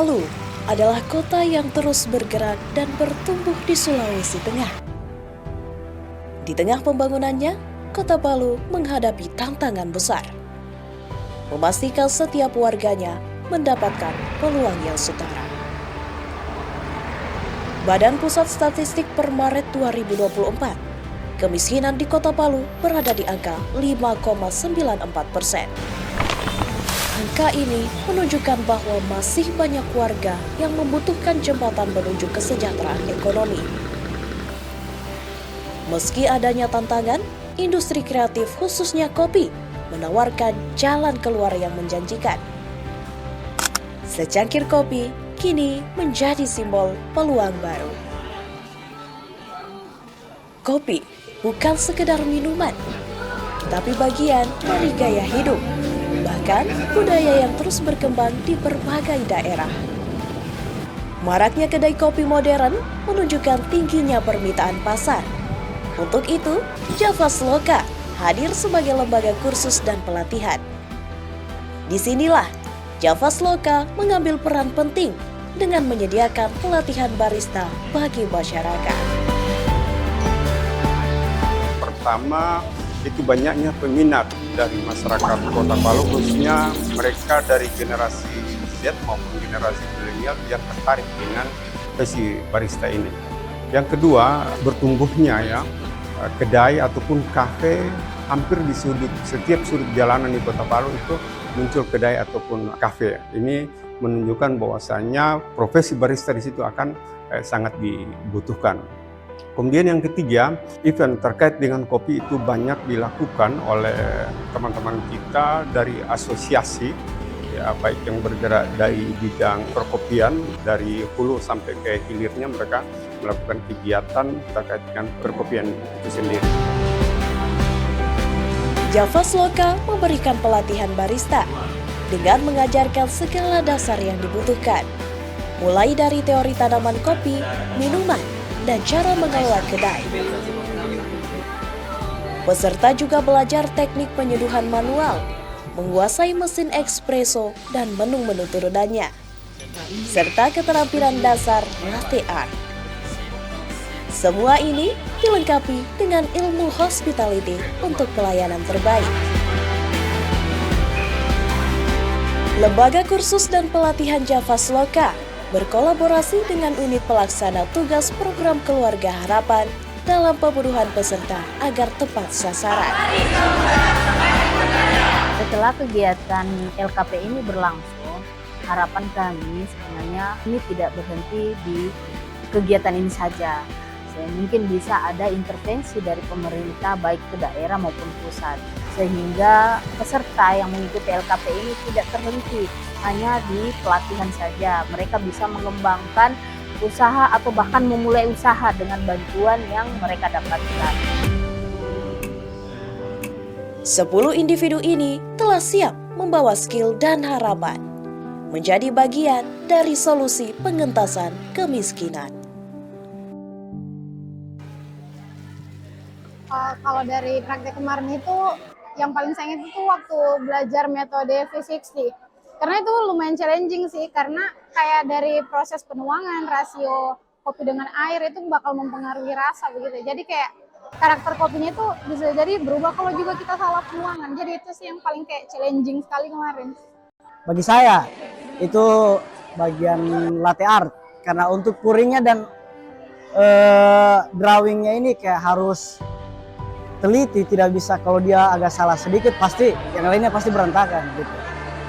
Palu adalah kota yang terus bergerak dan bertumbuh di Sulawesi Tengah. Di tengah pembangunannya, Kota Palu menghadapi tantangan besar. Memastikan setiap warganya mendapatkan peluang yang setara. Badan Pusat Statistik per Maret 2024, kemiskinan di Kota Palu berada di angka 5,94%. Angka ini menunjukkan bahwa masih banyak warga yang membutuhkan jembatan menuju kesejahteraan ekonomi. Meski adanya tantangan, industri kreatif khususnya kopi menawarkan jalan keluar yang menjanjikan. Secangkir kopi kini menjadi simbol peluang baru. Kopi bukan sekedar minuman, tapi bagian dari gaya hidup, bahkan budaya yang terus berkembang di berbagai daerah. Maraknya kedai kopi modern menunjukkan tingginya permintaan pasar. Untuk itu, Javas Loka hadir sebagai lembaga kursus dan pelatihan. Disinilah Javas Loka mengambil peran penting dengan menyediakan pelatihan barista bagi masyarakat. Pertama, itu banyaknya peminat dari masyarakat Kota Palu, khususnya mereka dari generasi Z maupun generasi milenial yang tertarik dengan profesi barista ini. Yang kedua, bertumbuhnya kedai ataupun kafe hampir di setiap sudut jalanan di Kota Palu itu muncul kedai ataupun kafe. Ini menunjukkan bahwasanya profesi barista di situ akan sangat dibutuhkan. Kemudian yang ketiga, event terkait dengan kopi itu banyak dilakukan oleh teman-teman kita dari asosiasi, baik yang bergerak dari bidang perkopian, dari hulu sampai ke hilirnya mereka melakukan kegiatan terkait dengan perkopian itu sendiri. Javas Loka memberikan pelatihan barista dengan mengajarkan segala dasar yang dibutuhkan, mulai dari teori tanaman kopi, minuman, dan cara mengelola kedai. Peserta juga belajar teknik penyeduhan manual, menguasai mesin espresso dan menu-menu turunannya, serta keterampilan dasar latte art. Semua ini dilengkapi dengan ilmu hospitality untuk pelayanan terbaik. Lembaga kursus dan pelatihan Javas Loka berkolaborasi dengan unit pelaksana tugas program Keluarga Harapan dalam pembunuhan peserta agar tepat sasaran. Setelah kegiatan LKP ini berlangsung, harapan kami sebenarnya ini tidak berhenti di kegiatan ini saja. Mungkin bisa ada intervensi dari pemerintah baik ke daerah maupun pusat, sehingga peserta yang mengikuti LKP ini tidak terhenti hanya di pelatihan saja. Mereka bisa mengembangkan usaha atau bahkan memulai usaha dengan bantuan yang mereka dapatkan. 10 individu ini telah siap membawa skill dan harapan, menjadi bagian dari solusi pengentasan kemiskinan. Kalau dari praktek kemarin itu yang paling saya ingat itu waktu belajar metode V60, karena itu lumayan challenging sih, karena kayak dari proses penuangan, rasio kopi dengan air itu bakal mempengaruhi rasa begitu. Jadi kayak karakter kopinya itu bisa jadi berubah kalau juga kita salah penuangan. Jadi itu sih yang paling kayak challenging sekali kemarin. Bagi saya itu bagian latte art, karena untuk pouringnya dan drawingnya ini kayak harus teliti, tidak bisa kalau dia agak salah sedikit pasti yang lainnya pasti berantakan gitu.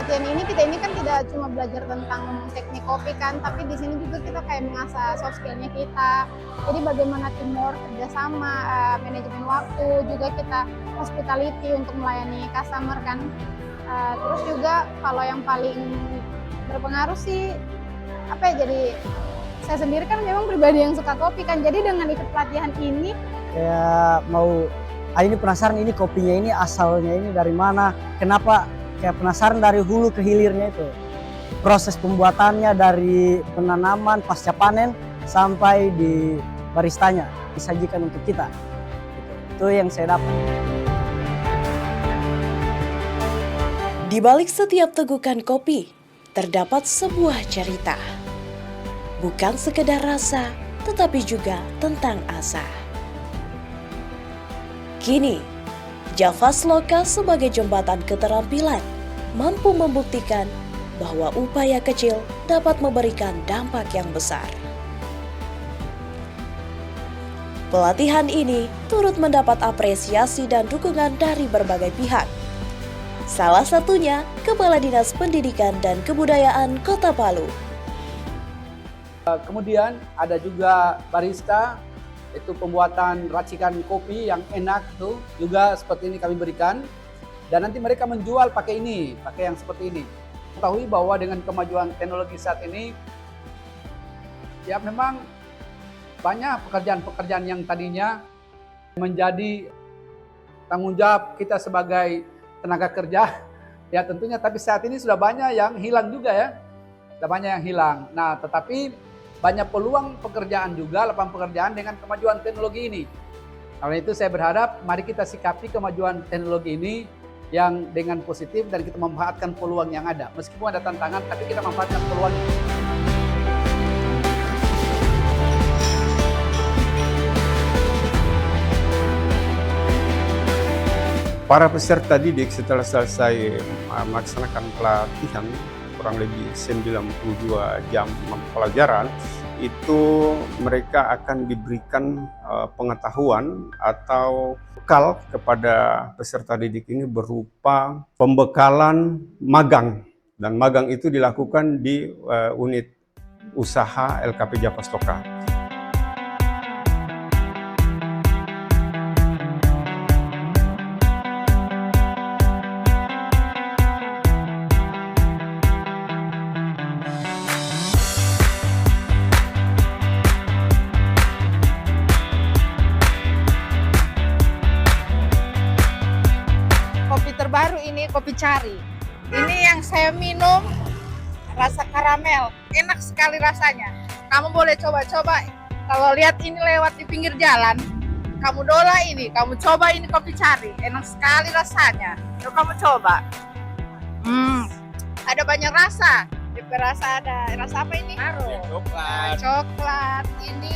Latihan kita ini kan tidak cuma belajar tentang teknik kopi kan, tapi di sini juga kita kayak mengasah soft skill-nya kita. Jadi bagaimana teamwork, kerjasama, manajemen waktu, juga kita hospitality untuk melayani customer kan. Terus juga kalau yang paling berpengaruh sih jadi saya sendiri kan memang pribadi yang suka kopi kan. Jadi dengan ikut pelatihan ini kayak ini penasaran ini kopinya ini asalnya ini dari mana, kenapa, kayak penasaran dari hulu ke hilirnya itu. Proses pembuatannya dari penanaman pasca panen sampai di baristanya disajikan untuk kita. Itu yang saya dapat. Di balik setiap tegukan kopi, terdapat sebuah cerita. Bukan sekedar rasa, tetapi juga tentang asa. Kini, Javasloka sebagai jembatan keterampilan mampu membuktikan bahwa upaya kecil dapat memberikan dampak yang besar. Pelatihan ini turut mendapat apresiasi dan dukungan dari berbagai pihak. Salah satunya Kepala Dinas Pendidikan dan Kebudayaan Kota Palu. Kemudian ada juga barista, itu pembuatan racikan kopi yang enak tuh juga seperti ini kami berikan. Dan nanti mereka menjual pakai yang seperti ini. Ketahui bahwa dengan kemajuan teknologi saat ini, ya memang banyak pekerjaan-pekerjaan yang tadinya menjadi tanggung jawab kita sebagai tenaga kerja, ya tentunya, tapi saat ini sudah banyak yang hilang juga ya, sudah banyak yang hilang. Nah, tetapi banyak peluang pekerjaan juga, lapangan pekerjaan dengan kemajuan teknologi ini. Karena itu saya berharap mari kita sikapi kemajuan teknologi ini yang dengan positif dan kita memanfaatkan peluang yang ada. Meskipun ada tantangan, tapi kita manfaatkan peluang. Para peserta didik setelah selesai melaksanakan pelatihan kurang lebih 92 jam pelajaran, itu mereka akan diberikan pengetahuan atau bekal kepada peserta didik ini berupa pembekalan magang. Dan magang itu dilakukan di unit usaha LKP Javasloka. Kopi terbaru ini kopi cari. Ini yang saya minum rasa karamel, enak sekali rasanya. Kamu boleh coba-coba. Kalau lihat ini lewat di pinggir jalan, kamu dola ini, kamu coba ini kopi cari, enak sekali rasanya. Yuk kamu coba. Ada banyak rasa. Ada rasa apa ini? Coklat. Ini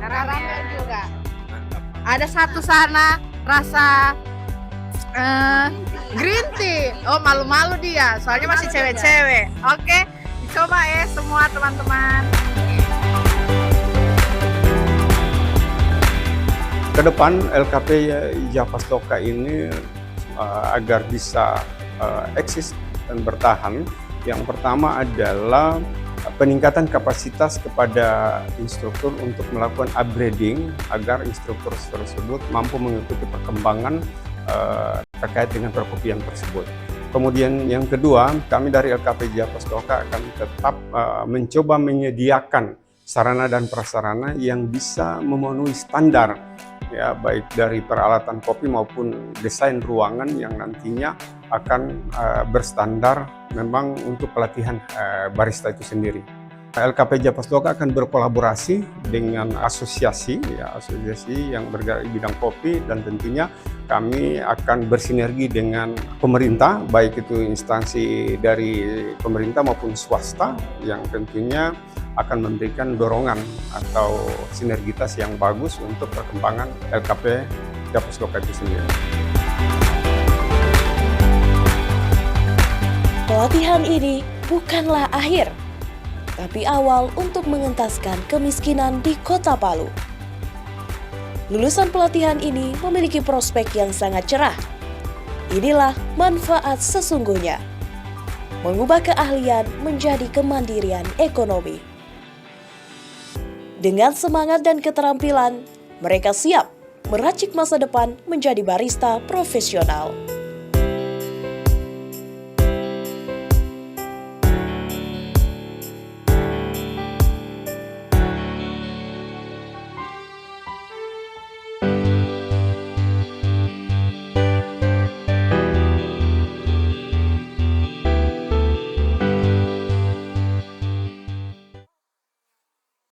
karamel juga. Ada satu sana rasa green tea. Oh, malu-malu dia, soalnya masih cewek-cewek. Oke, dicoba ya semua teman-teman. Ke depan LKP Javasloka ini agar bisa eksis dan bertahan, yang pertama adalah peningkatan kapasitas kepada instruktur untuk melakukan upgrading agar instruktur tersebut mampu mengikuti perkembangan terkait dengan perkopian tersebut. Kemudian yang kedua, kami dari LKP Javasloka akan tetap mencoba menyediakan sarana dan prasarana yang bisa memenuhi standar, ya, baik dari peralatan kopi maupun desain ruangan yang nantinya akan berstandar memang untuk pelatihan barista itu sendiri. LKP Javasloka akan berkolaborasi dengan asosiasi yang bergerak di bidang kopi, dan tentunya kami akan bersinergi dengan pemerintah, baik itu instansi dari pemerintah maupun swasta, yang tentunya akan memberikan dorongan atau sinergitas yang bagus untuk perkembangan LKP Javasloka itu sendiri. Pelatihan ini bukanlah akhir, tapi awal untuk mengentaskan kemiskinan di Kota Palu. Lulusan pelatihan ini memiliki prospek yang sangat cerah. Inilah manfaat sesungguhnya. Mengubah keahlian menjadi kemandirian ekonomi. Dengan semangat dan keterampilan, mereka siap meracik masa depan menjadi barista profesional.